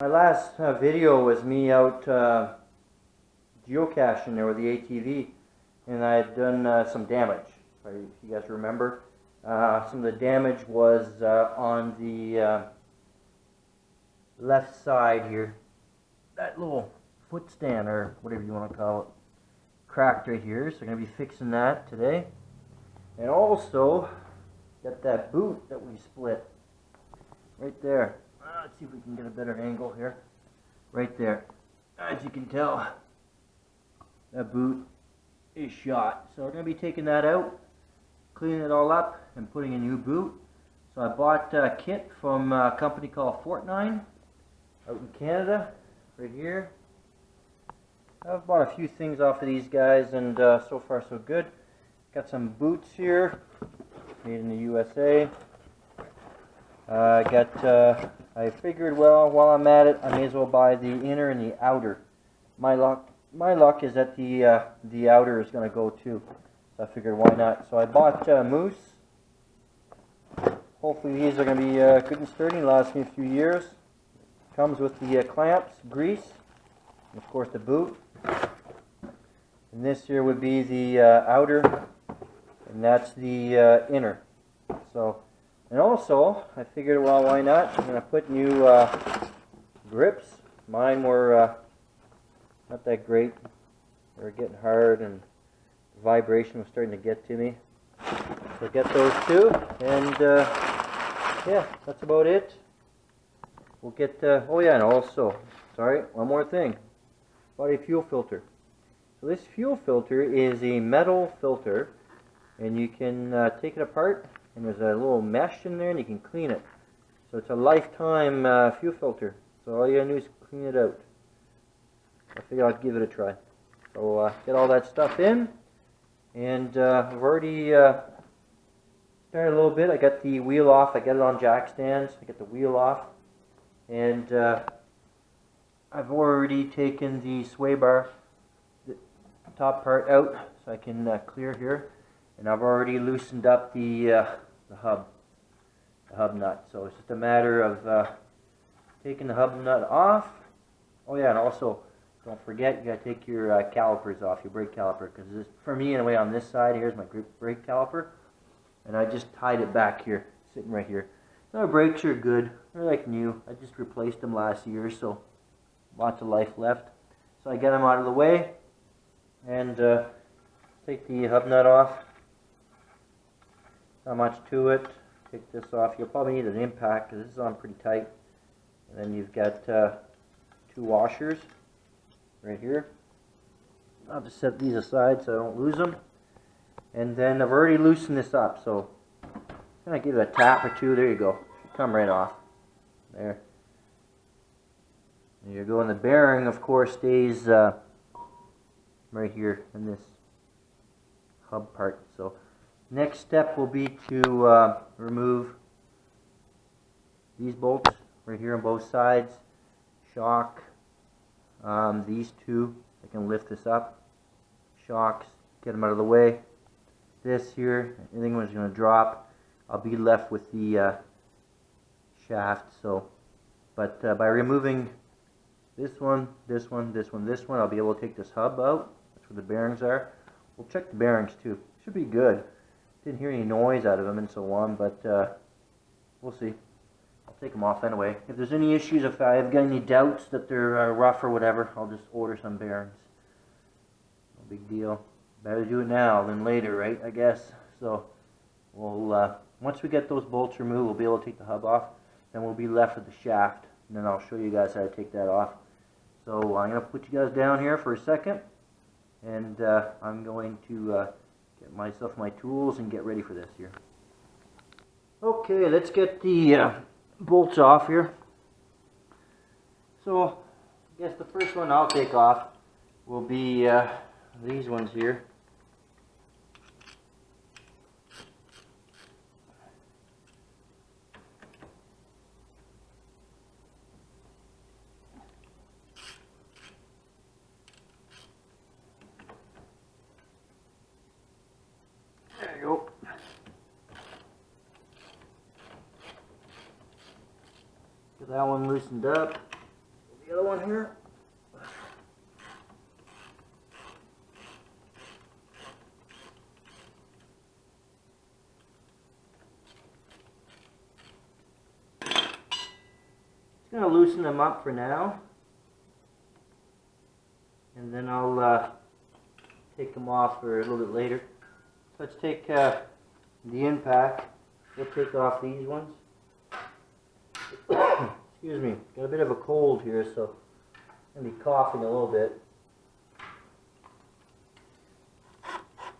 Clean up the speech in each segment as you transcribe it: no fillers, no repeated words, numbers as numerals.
My last video was me out geocaching there with the ATV, and I had done some damage. If you guys remember, some of the damage was on the left side here. That little foot stand, or whatever you want to call it, cracked right here. So I'm going to be fixing that today. And also, got that boot that we split right there. Let's see if we can get a better angle here. Right there. As you can tell, that boot is shot. So we're going to be taking that out, cleaning it all up, and putting a new boot. So I bought a kit from a company called Fortnine out in Canada, right here. I've bought a few things off of these guys, and so far so good. Got some boots here, made in the USA. I figured, well, while I'm at it, I may as well buy the inner and the outer. My luck is that the outer is going to go too. So I figured, why not? So I bought Moose. Hopefully these are going to be good and sturdy and last me a few years. Comes with the clamps, grease, and of course the boot. And this here would be the outer, and that's the inner. So. And also, I figured, well, why not? I'm going to put new grips. Mine were not that great. They were getting hard, and the vibration was starting to get to me. So get those too, and yeah, that's about it. We'll get, oh yeah, and also, sorry, one more thing. Bought a fuel filter. So this fuel filter is a metal filter, and you can take it apart. And there's a little mesh in there, and you can clean it. So it's a lifetime fuel filter. So all you gotta do is clean it out. I figured I'd give it a try. So get all that stuff in, and I've already started a little bit. I got the wheel off. I got it on jack stands. I got the wheel off, and I've already taken the sway bar, the top part out, so I can clear here. And I've already loosened up the hub nut. So it's just a matter of taking the hub nut off. Oh yeah, and also don't forget, you gotta take your calipers off, your brake caliper, because for me anyway, on this side here's my brake caliper, and I just tied it back here, sitting right here. Now, the brakes are good. They're like new. I just replaced them last year, so lots of life left. So I get them out of the way and take the hub nut off. Not much to it. Take this off. You'll probably need an impact because this is on pretty tight. And then you've got two washers right here. I'll just set these aside so I don't lose them. And then I've already loosened this up, so I'm going to give it a tap or two. There you go. Should come right off. There. There you go. And the bearing, of course, stays right here in this hub part. So next step will be to remove these bolts right here on both sides. Shock these two. I can lift this up. Shocks, get them out of the way. This here, anything was going to drop, I'll be left with the shaft. So, but by removing this one, this one, this one, this one, I'll be able to take this hub out. That's where the bearings are. We'll check the bearings too. Should be good. Didn't hear any noise out of them and so on, but we'll see. I'll take them off anyway. If there's any issues, if I've got any doubts that they're rough or whatever, I'll just order some bearings. No big deal. Better do it now than later, right? I guess. So we'll once we get those bolts removed, we'll be able to take the hub off. Then we'll be left with the shaft, and then I'll show you guys how to take that off. So I'm going to put you guys down here for a second, and I'm going to get myself my tools and get ready for this here. Okay, let's get the bolts off here. So I guess the first one I'll take off will be these ones here. There you go. Get that one loosened up. other one here. Just going to loosen them up for now, and then I'll take them off for a little bit later. So let's take the impact. We'll take off these ones. Excuse me, got a bit of a cold here, so I'm going to be coughing a little bit.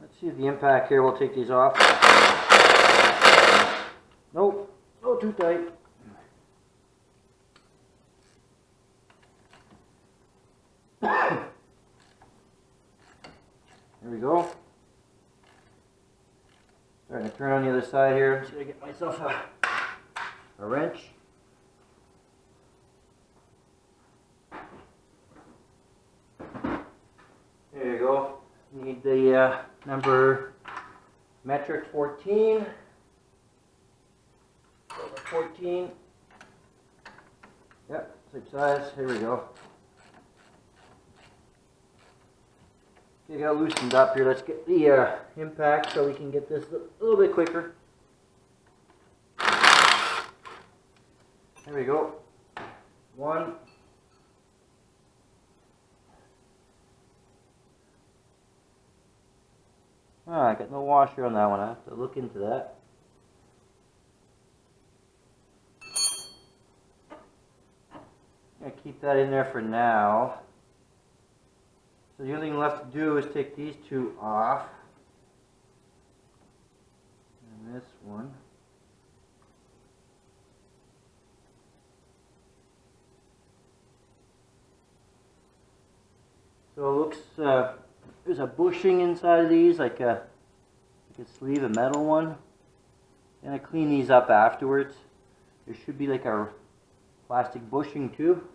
Let's see if the impact here, we'll take these off. Nope, no, too tight. There we go. Starting to turn on the other side here. I'm just going to get myself a wrench. There you go. Need the number metric 14. Number 14. Yep, same size. Here we go. Okay, got loosened up here. Let's get the impact so we can get this a little bit quicker. There we go. One. I got no washer on that one. I have to look into that. I'm going to keep that in there for now. So the only thing left to do is take these two off. And this one. So it looks, there's a bushing inside of these, like a sleeve, a metal one. And I clean these up afterwards. There should be like a plastic bushing too.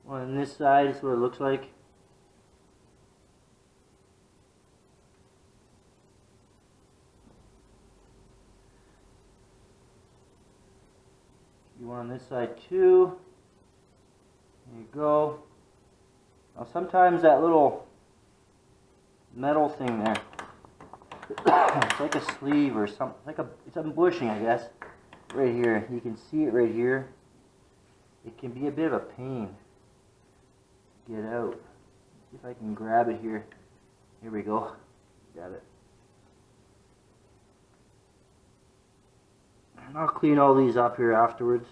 On this side is what it looks like. You want on this side too. There you go. Now sometimes that little metal thing there, it's like a sleeve or something, it's a bushing, I guess. Right here, you can see it right here. It can be a bit of a pain to get out. See if I can grab it here. Here we go. Got it. And I'll clean all these up here afterwards.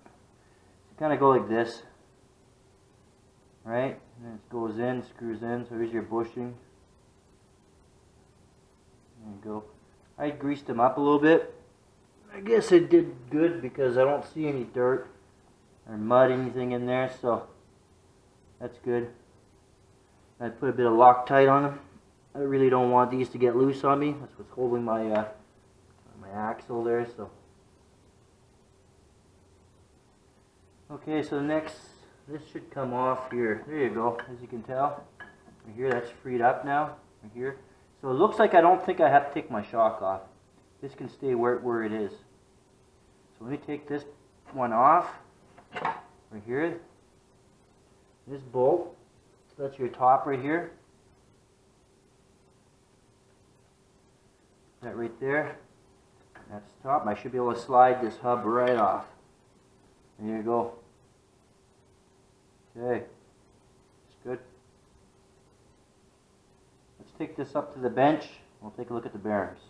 So kind of go like this, right? And then it goes in, screws in. So here's your bushing. There you go. I greased them up a little bit. I guess it did good because I don't see any dirt or mud, anything in there, so that's good. I put a bit of Loctite on them. I really don't want these to get loose on me. That's what's holding my my axle there. So okay, so next, this should come off here. There you go. As you can tell, right here, that's freed up now. Right here. So it looks like I don't think I have to take my shock off. This can stay where it is. So let me take this one off. Right here. This bolt. That's your top right here. That right there. That's the top. I should be able to slide this hub right off. There you go. Okay. That's good. Let's take this up to the bench. We'll take a look at the bearings.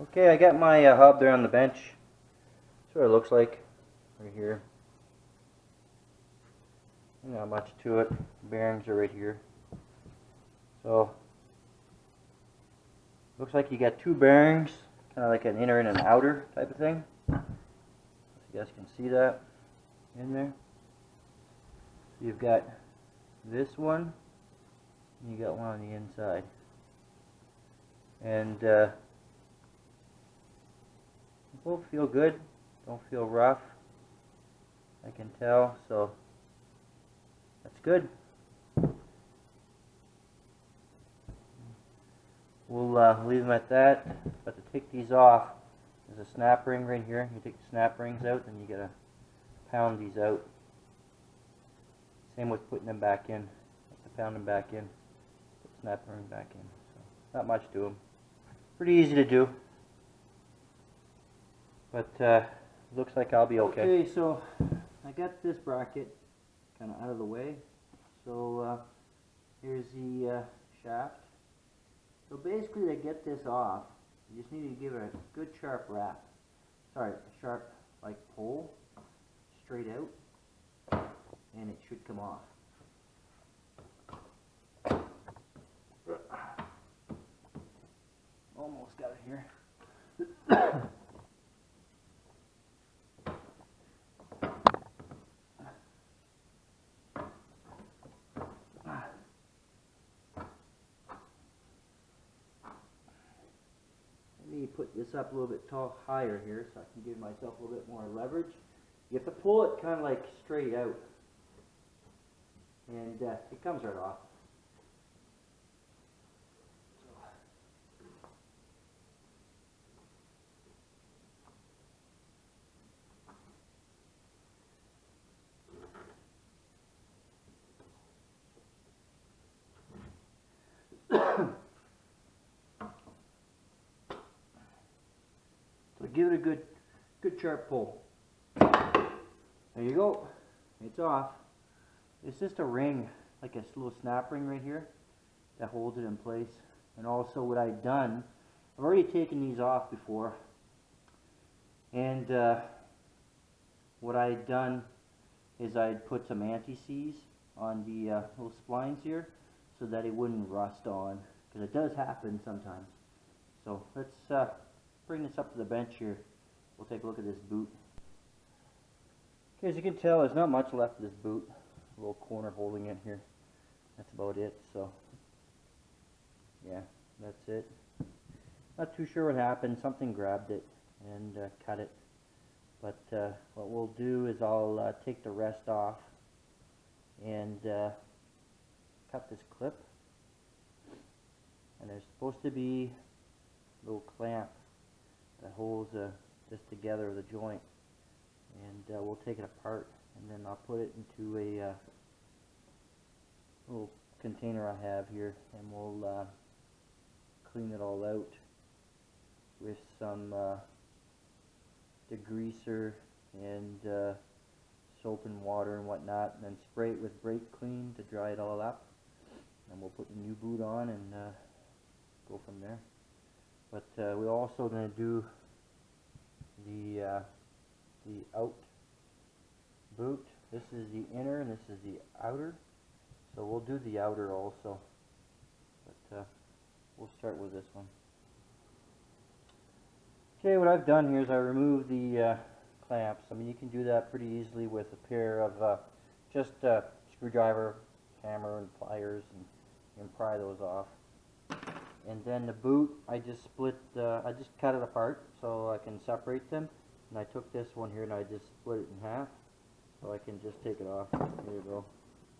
Okay, I got my hub there on the bench. That's what it looks like right here. Not much to it. The bearings are right here. So looks like you got two bearings, kind of like an inner and an outer type of thing. So you guys can see that in there. So you've got this one, and you got one on the inside. And they both feel good, don't feel rough, I can tell, so that's good. We'll leave them at that. But to take these off, There's a snap ring right here. You take the snap rings out, and you gotta pound these out. Same with putting them back in. You have to pound them back in. Put the snap ring back in. So not much to them. Pretty easy to do. But looks like I'll be okay. Okay, so I got this bracket kind of out of the way. So here's the shaft. So basically, to get this off, you just need to give it a good sharp wrap. Sorry, a sharp like pull straight out, and it should come off. Almost got it here. Put this up a little bit higher here so I can give myself a little bit more leverage. You have to pull it kind of like straight out, and it comes right off. So give it a good sharp pull. There you go. It's off. It's just a ring, like a little snap ring right here that holds it in place. And also what I've done, I've already taken these off before. And what I'd done is I'd put some anti-seize on the little splines here so that it wouldn't rust on, because it does happen sometimes. So let's bring this up to the bench here. We'll take a look at this boot. Okay, as you can tell, there's not much left of this boot. A little corner holding it here. That's about it. So yeah, that's it. Not too sure what happened. Something grabbed it and cut it. But what we'll do is I'll take the rest off and cut this clip. And there's supposed to be a little clamp that holds this together, the joint. And we'll take it apart, and then I'll put it into a little container I have here, and we'll clean it all out with some degreaser and soap and water and whatnot, and then spray it with brake clean to dry it all up. And we'll put the new boot on and go from there. But we're also going to do the out boot. This is the inner and this is the outer. So we'll do the outer also. But we'll start with this one. Okay, what I've done here is I removed the clamps. I mean, you can do that pretty easily with a pair of just screwdriver, hammer, and pliers, and you can pry those off. And then the boot, I just cut it apart so I can separate them. And I took this one here and I just split it in half so I can just take it off. There you go.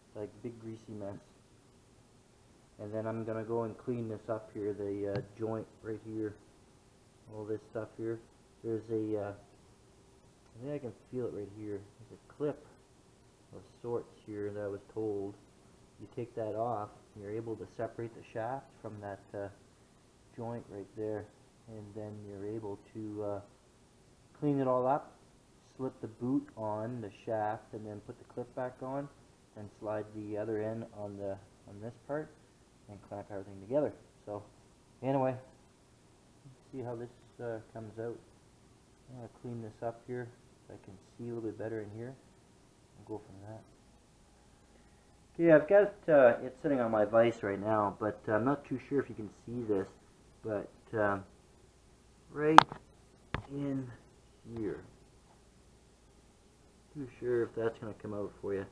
It's like a big greasy mess. And then I'm going to go and clean this up here, the joint right here. All this stuff here. There's a, I think I can feel it right here. There's a clip of sorts here that I was told. You take that off, you're able to separate the shaft from that joint right there. And then you're able to clean it all up, slip the boot on the shaft, and then put the clip back on, and slide the other end on this part, and clamp everything together. So anyway, let's see how this comes out. I'm going to clean this up here so I can see a little bit better in here, and go from that. Okay, I've got it sitting on my vise right now, but I'm not too sure if you can see this, but right in here. Too sure if that's going to come out for you.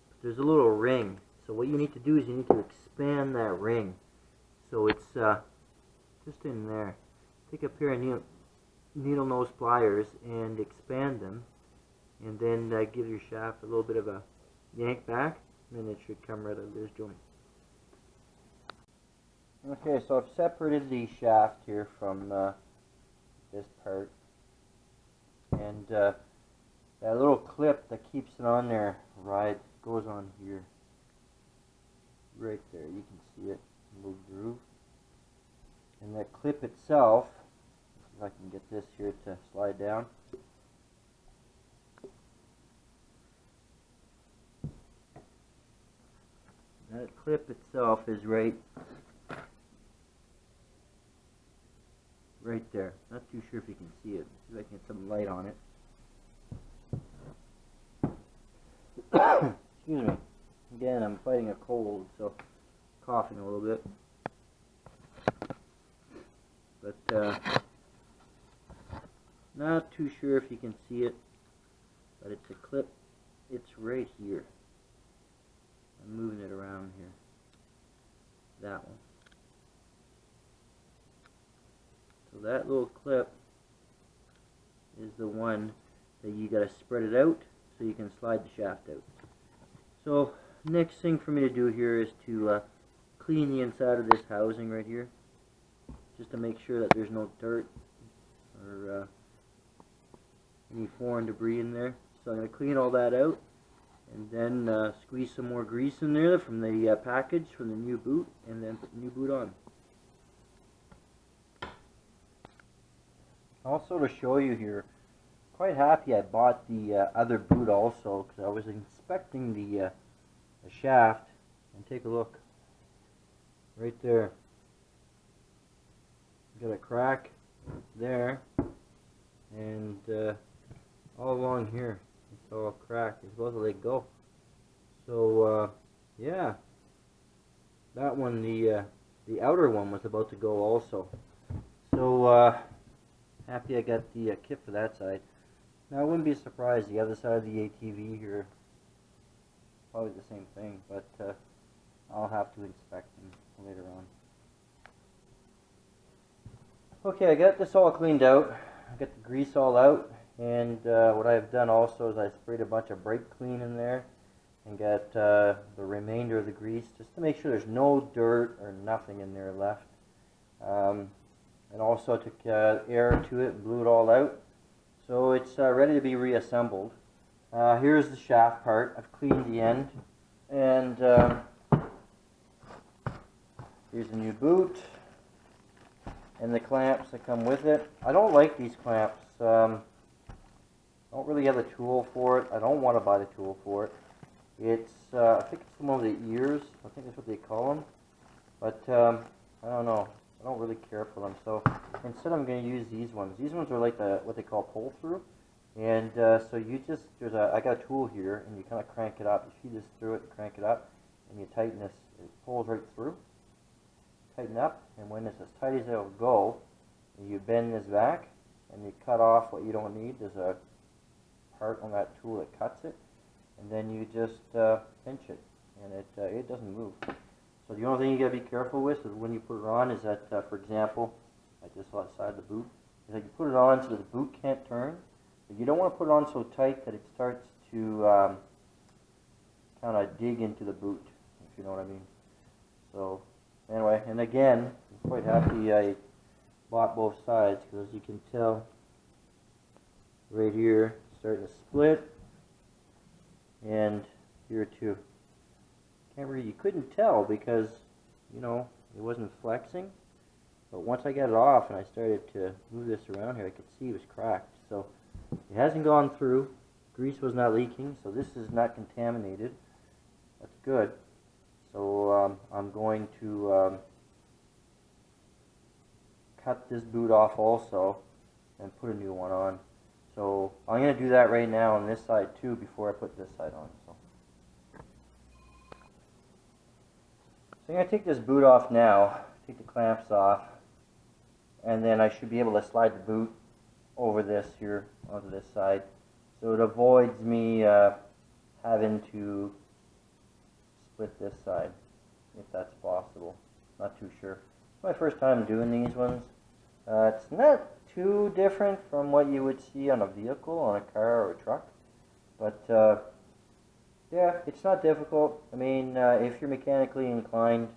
But there's a little ring. So what you need to do is you need to expand that ring. So it's just in there. Take a pair of needle nose pliers and expand them, and then give your shaft a little bit of a yank back, and then it should come right out of this joint. Okay, so I've separated the shaft here from this part, and that little clip that keeps it on there goes on here, right there. You can see it, little groove. And that clip itself, if I can get this here to slide down. That clip itself is right there. Not too sure if you can see it. See if I can get some light on it. Excuse me. Again, I'm fighting a cold, so coughing a little bit. But not too sure if you can see it, but it's a clip. It's right here. I'm moving it around here. That one. So that little clip is the one that you gotta spread it out so you can slide the shaft out. So next thing for me to do here is to clean the inside of this housing right here, just to make sure that there's no dirt or any foreign debris in there. So I'm going to clean all that out and then squeeze some more grease in there from the package from the new boot, and then put the new boot on. Also, to show you here, quite happy I bought the other boot also, because I was inspecting the shaft, and take a look right there. Got a crack there, and all along here it's all cracked. It's about to let go. So yeah, that one, the outer one, was about to go also. So happy I got the kit for that side. Now I wouldn't be surprised the other side of the ATV here, probably the same thing, but I'll have to inspect them later on. Okay, I got this all cleaned out. I got the grease all out, and what I've done also is I sprayed a bunch of brake clean in there and got the remainder of the grease, just to make sure there's no dirt or nothing in there left. And also took air to it and blew it all out. So it's ready to be reassembled. Here's the shaft part. I've cleaned the end, and here's the new boot and the clamps that come with it. I don't like these clamps. I don't really have the tool for it. I don't want to buy the tool for it. It's I think it's one of the ears. I think that's what they call them. But I don't know. I don't really care for them. So instead, I'm going to use these ones. These ones are like what they call pull through. And so you just, I got a tool here, and you kind of crank it up. You feed this through it, crank it up, and you tighten this. It pulls right through. Tighten up, and when it's as tight as it'll go, you bend this back, and you cut off what you don't need. There's a part on that tool that cuts it, and then you just pinch it, and it doesn't move. So the only thing you got to be careful with is when you put it on is that, for example, like this outside of the boot, is that you put it on so that the boot can't turn. But you don't want to put it on so tight that it starts to kind of dig into the boot, if you know what I mean. So anyway, and again, I'm quite happy I bought both sides, because as you can tell, right here, it's starting to split, and here too. You couldn't tell because, you know, it wasn't flexing, but once I got it off and I started to move this around here, I could see it was cracked. So it hasn't gone through. Grease was not leaking, so this is not contaminated. That's good. So I'm going to cut this boot off also and put a new one on. So I'm going to do that right now on this side too before I put this side on. So I'm going to take this boot off now, take the clamps off, and then I should be able to slide the boot over this here onto this side. So it avoids me having to split this side, if that's possible. Not too sure. It's my first time doing these ones. It's not too different from what you would see on a vehicle, on a car or a truck, but yeah, it's not difficult. I mean, if you're mechanically inclined,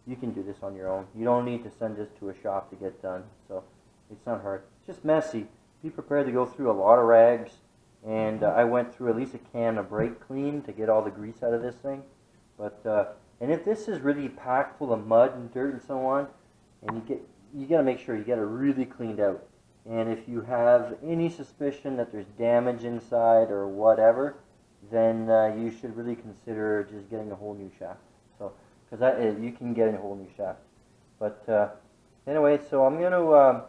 you can do this on your own. You don't need to send this to a shop to get done, so it's not hard. It's just messy. be prepared to go through a lot of rags, and I went through at least a can of brake clean to get all the grease out of this thing. But and if this is really packed full of mud and dirt and so on, and you got to make sure you get it really cleaned out. And if you have any suspicion that there's damage inside or whatever, then you should really consider just getting a whole new shaft. So, because you can get a whole new shaft. But anyway, so I'm going to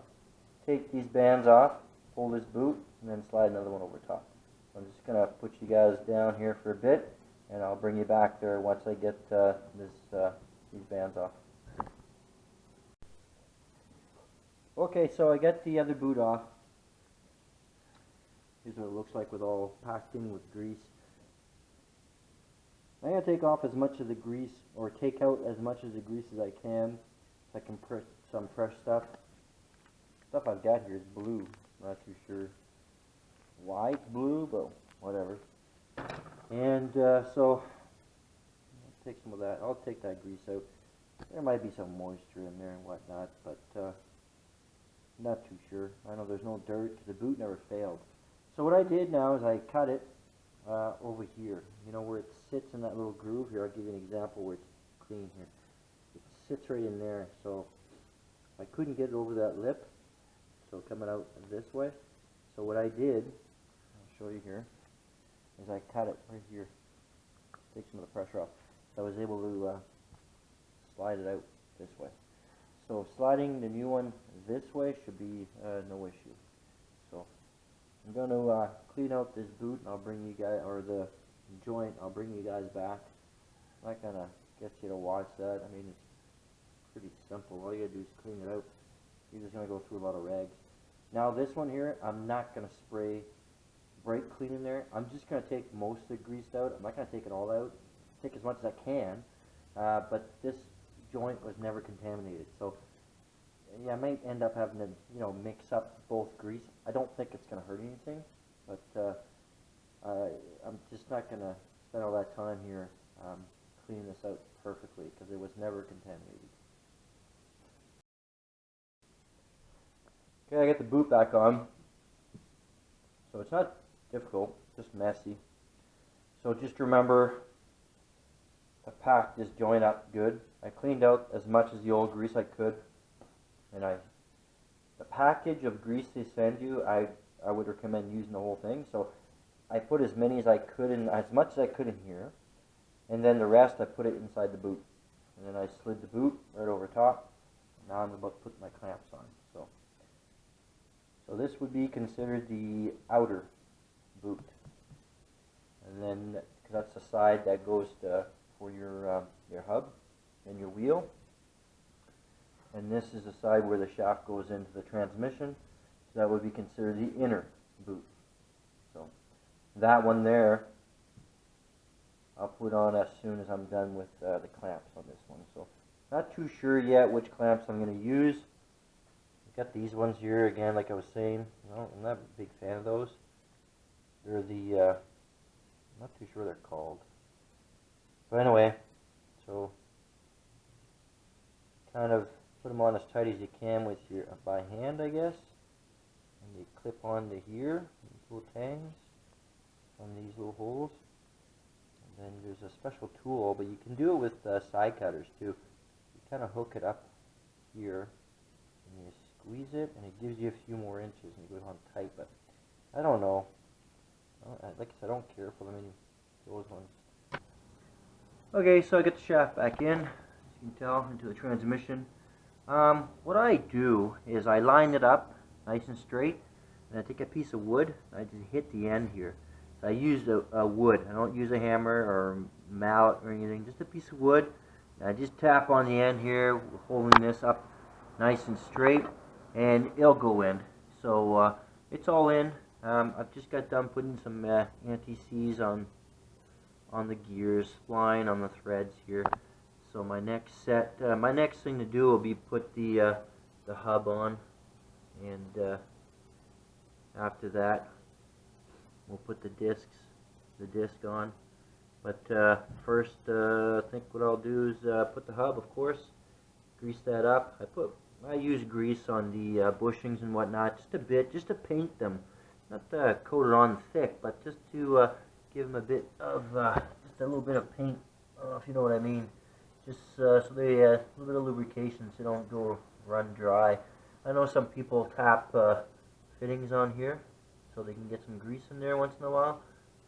take these bands off, pull this boot, and then slide another one over top. So I'm just going to put you guys down here for a bit, and I'll bring you back there once I get these bands off. Okay, so I got the other boot off. Here's what it looks like with all packed in with grease. I'm going to take off as much of the grease, or take out as much of the grease as I can, so I can put some fresh stuff. Stuff I've got here is blue. I'm not too sure why it's blue, but whatever. And so, I'll take some of that. I'll take that grease out. There might be some moisture in there and whatnot, but not too sure. I know there's no dirt because the boot never failed. So what I did now is I cut it over here. You know where it sits in that little groove here. I'll give you an example where it's clean here. It sits right in there. So I couldn't get it over that lip. So coming out this way. So what I did, I'll show you here, is I cut it right here. Take some of the pressure off. So I was able to slide it out this way. So sliding the new one this way should be no issue. So I'm going to clean out this boot, and I'll bring you guys, or the joint, I'll bring you guys back. I'm not going to get you to watch that. I mean, it's pretty simple. All you got to do is clean it out. You're just going to go through a lot of rags. Now this one here, I'm not going to spray brake clean in there. I'm just going to take most of the grease out. I'm not going to take it all out. Take as much as I can. But this joint was never contaminated, so yeah, I might end up having to, you know, mix up both grease. I don't think it's going to hurt anything, but I'm just not going to spend all that time here cleaning this out perfectly because it was never contaminated. Okay, I got the boot back on, so it's not difficult, just messy. So just remember to pack this joint up good. I cleaned out as much as the old grease I could, and the package of grease they send you, I would recommend using the whole thing. So I put as many as I could in, as much as I could in here, and then the rest I put it inside the boot, and then I slid the boot right over top. Now I'm about to put my clamps on. So this would be considered the outer boot, and then because that's the side that goes for your hub and your wheel, and this is the side where the shaft goes into the transmission, so that would be considered the inner boot. So that one there I'll put on as soon as I'm done with the clamps on this one. So not too sure yet which clamps I'm going to use. I've got these ones here again, like I was saying. No, I'm not a big fan of those. They're the I'm not too sure what they're called. But anyway, so kind of put them on as tight as you can with your by hand, I guess. And they clip on to here, these little tangs on these little holes. And then there's a special tool, but you can do it with side cutters too. You kind of hook it up here, and you squeeze it, and it gives you a few more inches, and you go on tight. But I don't know. Like I said, I don't care for them, those ones. Okay, so I get the shaft back in, as you can tell, into the transmission. What I do is I line it up nice and straight, and I take a piece of wood, and I just hit the end here. So I use a wood. I don't use a hammer or mallet or anything, just a piece of wood. And I just tap on the end here, holding this up nice and straight, and it'll go in. So it's all in. I've just got done putting some anti-seize on the gears, spline on the threads here. So my next thing to do will be put the hub on, and after that we'll put the disc on. But first, I think what I'll do is put the hub, of course, grease that up. I put I use grease on the bushings and whatnot, just a bit, just to paint them. Not coat it on thick, but just to give them a bit of, just a little bit of paint, if you know what I mean. Just so they, a little bit of lubrication so they don't go run dry. I know some people tap fittings on here so they can get some grease in there once in a while.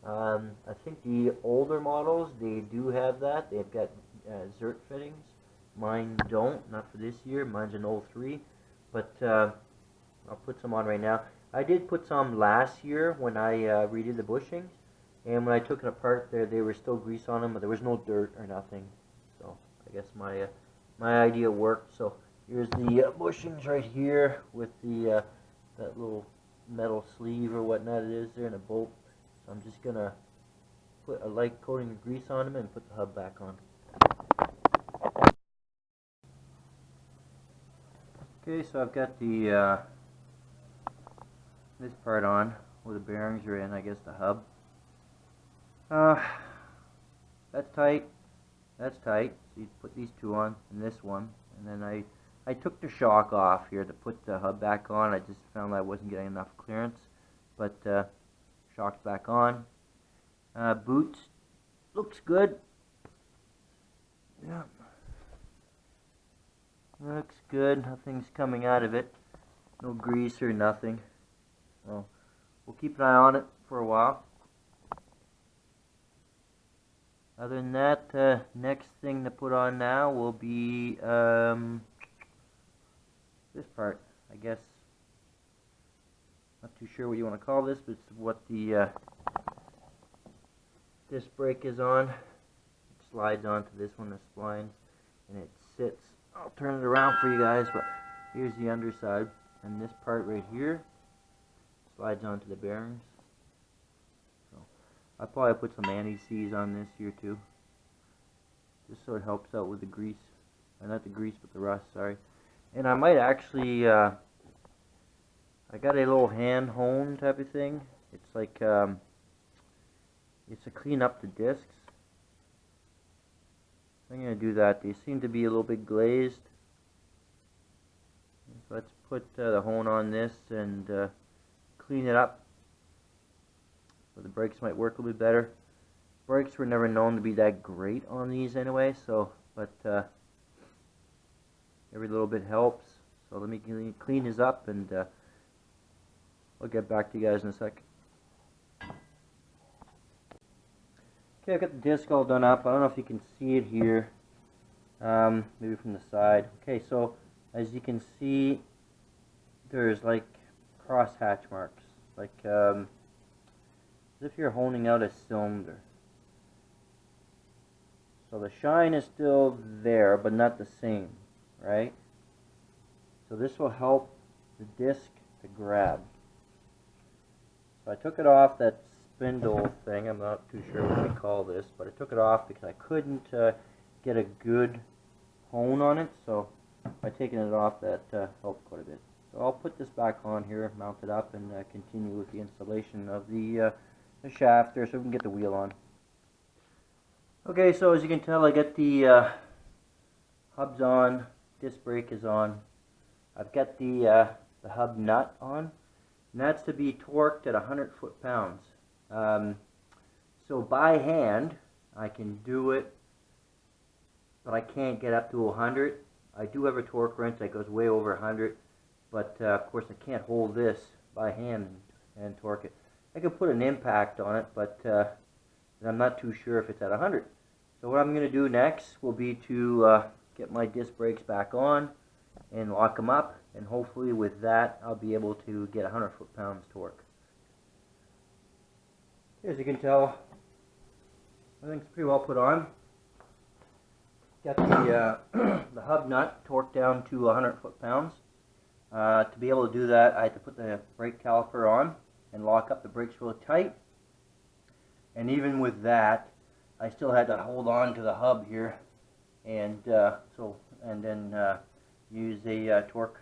I think the older models, they do have that. They've got Zert fittings. Mine don't, not for this year. Mine's an 03, but I'll put some on right now. I did put some last year when I redid the bushings, and when I took it apart there, they were still grease on them, but there was no dirt or nothing. So I guess my idea worked. So here's the bushings right here with the that little metal sleeve or whatnot it is there and a bolt. So I'm just gonna put a light coating of grease on them and put the hub back on. Okay, so I've got the this part on where the bearings are in, I guess the hub. That's tight. That's tight. So you put these two on and this one, and then I took the shock off here to put the hub back on. I just found I wasn't getting enough clearance, but shock's back on. Boots looks good. Yeah. Looks good. Nothing's coming out of it. No grease or nothing. So we'll keep an eye on it for a while. Other than that, next thing to put on now will be this part. I guess. Not too sure what you want to call this, but it's what the disc brake is on. It slides onto this one, the splines, and it sits. I'll turn it around for you guys, but here's the underside, and this part right here slides onto the bearings. So I'll probably put some anti-seize on this here too, just so it helps out with the grease, or not the grease, but the rust, sorry. And I might actually, I got a little hand hone type of thing. It's like, it's to clean up the discs. I'm going to do that. They seem to be a little bit glazed. So let's put the hone on this and clean it up. So the brakes might work a little bit better. Brakes were never known to be that great on these anyway, so, but every little bit helps. So let me clean this up, and I'll get back to you guys in a sec. Okay, I've got the disc all done up. I don't know if you can see it here, maybe from the side. Okay, so as you can see, there's like cross hatch marks, like as if you're honing out a cylinder. So the shine is still there, but not the same, right? So this will help the disc to grab. So I took it off that spindle thing. I'm not too sure what we call this, but I took it off because I couldn't get a good hone on it. So by taking it off, that helped quite a bit. So I'll put this back on here, mount it up, and continue with the installation of the shaft there so we can get the wheel on. Okay, so as you can tell, I got the hubs on, disc brake is on. I've got the hub nut on, and that's to be torqued at 100 foot-pounds. So by hand, I can do it, but I can't get up to 100. I do have a torque wrench that goes way over 100, but of course I can't hold this by hand and torque it. I can put an impact on it, but I'm not too sure if it's at 100. So what I'm going to do next will be to get my disc brakes back on and lock them up, and hopefully with that I'll be able to get 100 foot-pounds torque. As you can tell, everything's pretty well put on. Got the the hub nut torqued down to 100 foot-pounds. To be able to do that, I had to put the brake caliper on and lock up the brakes really tight. And even with that, I still had to hold on to the hub here, and then use a torque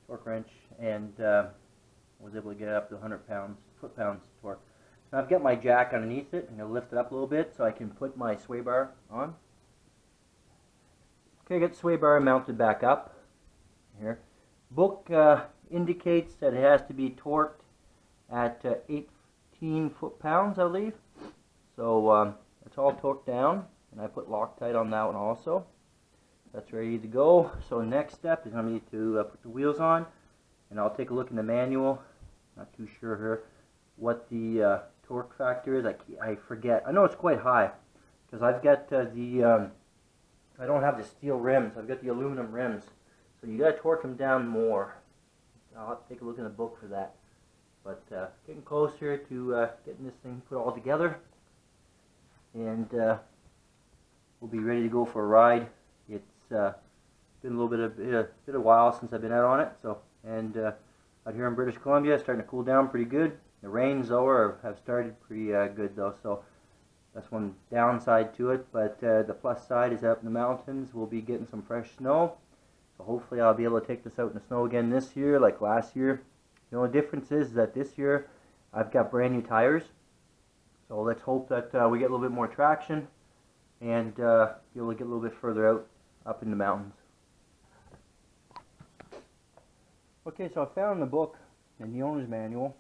wrench, and was able to get it up to 100 foot-pounds torque. Now I've got my jack underneath it. I'm going to lift it up a little bit so I can put my sway bar on. Okay, I got the sway bar mounted back up. here. Book indicates that it has to be torqued at 18 foot-pounds, I believe. So it's all torqued down, and I put Loctite on that one also. That's ready to go. So the next step is going to be to put the wheels on, and I'll take a look in the manual. Not too sure here what the torque factor is. I forget. I know it's quite high because I've got I don't have the steel rims. I've got the aluminum rims. So you got to torque them down more. I'll have to take a look in the book for that. But getting close here to getting this thing put all together, and we'll be ready to go for a ride. It's been a bit of while since I've been out on it. So out here in British Columbia, it's starting to cool down pretty good. The rains though have started pretty good though. So that's one downside to it. But the plus side is up in the mountains, we'll be getting some fresh snow. So hopefully I'll be able to take this out in the snow again this year like last year. The only difference is that this year I've got brand new tires. So let's hope that we get a little bit more traction and be able to get a little bit further out up in the mountains. Okay, so I found in the book, in the owner's manual,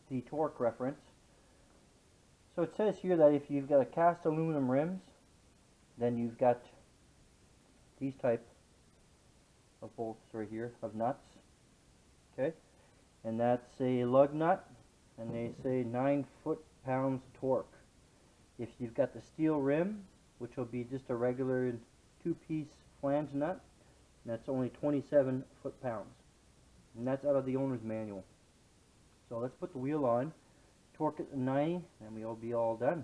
the torque reference. So it says here that if you've got a cast aluminum rims, then you've got these type of bolts right here, of nuts. Okay, and that's a lug nut, and they say 9 foot-pounds torque. If you've got the steel rim, which will be just a regular 2-piece flange nut, that's only 27 foot-pounds. And that's out of the owner's manual. So let's put the wheel on, torque it to 90, and we'll be all done.